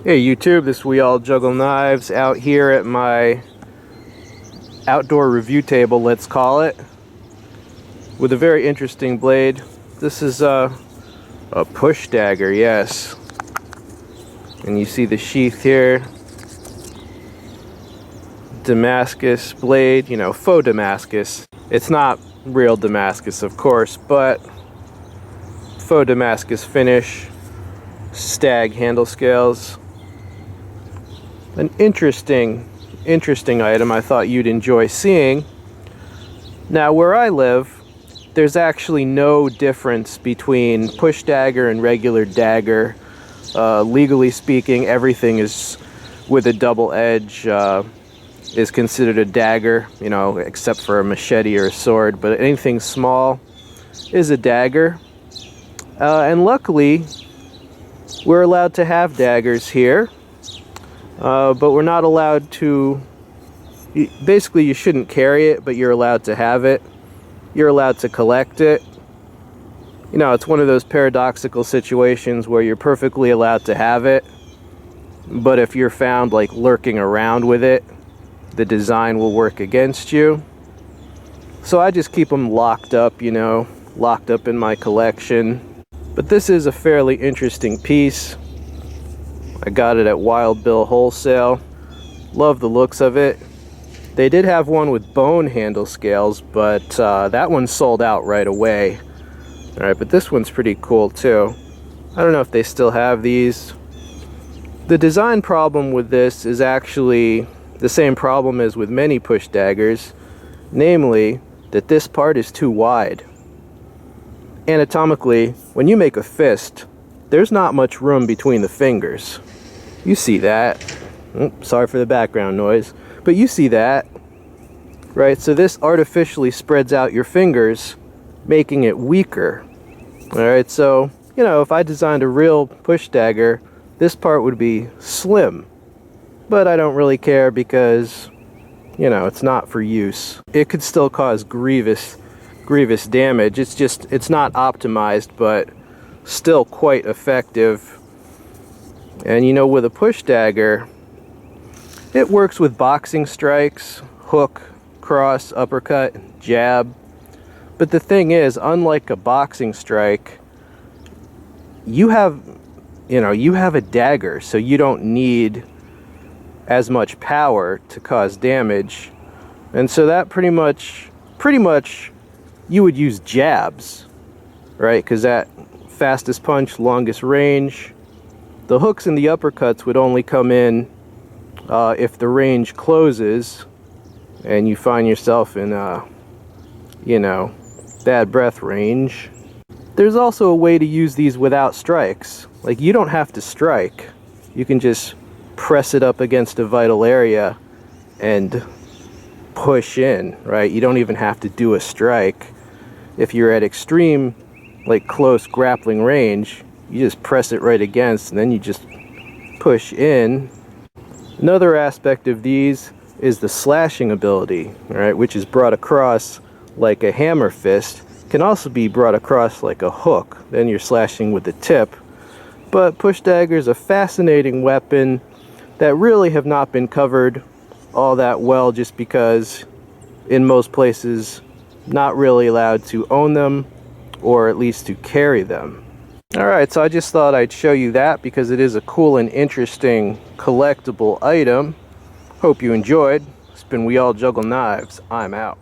Hey YouTube, this We All Juggle Knives out here at my outdoor review table, let's call it, with a very interesting blade. This is a push dagger, yes. And you see the sheath here. Damascus blade, you know, faux Damascus. It's not real Damascus, of course, but faux Damascus finish, Stag handle scales. An interesting item I thought you'd enjoy seeing. Now, where I live, there's actually no difference between push dagger and regular dagger. Legally speaking, everything is with a double edge is considered a dagger, you know, except for a machete or a sword, but anything small is a dagger. And luckily, we're allowed to have daggers here. But we're not allowed to, basically you shouldn't carry it, but you're allowed to have it. You're allowed to collect it. You know, it's one of those paradoxical situations where you're perfectly allowed to have it, but if you're found like lurking around with it, the design will work against you. So I just keep them locked up, you know, locked up in my collection. But this is a fairly interesting piece. I got it at Wild Bill Wholesale. Love the looks of it. They did have one with bone handle scales, but that one sold out right away. Alright, but this one's pretty cool too. I don't know if they still have these. The design problem with this is actually the same problem as with many push daggers, namely that this part is too wide. Anatomically, when you make a fist, there's not much room between the fingers. You see that. Sorry for the background noise, but you see that, right? So this artificially spreads out your fingers, making it weaker. Alright, so, you know, if I designed a real push dagger, this part would be slim. But I don't really care because, you know, it's not for use. It could still cause grievous damage. It's not optimized, but still quite effective. And you know, with a push dagger, it works with boxing strikes, hook, cross, uppercut, jab. But the thing is, unlike a boxing strike, you have a dagger, so you don't need as much power to cause damage. And so that pretty much you would use jabs, right? Because that fastest punch, longest range. The hooks and the uppercuts would only come in if the range closes and you find yourself in you know, bad breath range. There's also a way to use these without strikes. Like, you don't have to strike. You can just press it up against a vital area and push in, right? You don't even have to do a strike. If you're at extreme, like close grappling range, you just press it right against and then you just push in. Another aspect of these is the slashing ability, right, which is brought across like a hammer fist, can also be brought across like a hook. Then you're slashing with the tip. But push dagger is a fascinating weapon that really have not been covered all that well, just because in most places not really allowed to own them or at least to carry them. Alright, so I just thought I'd show you that because it is a cool and interesting collectible item. Hope you enjoyed. It's been We All Juggle Knives. I'm out.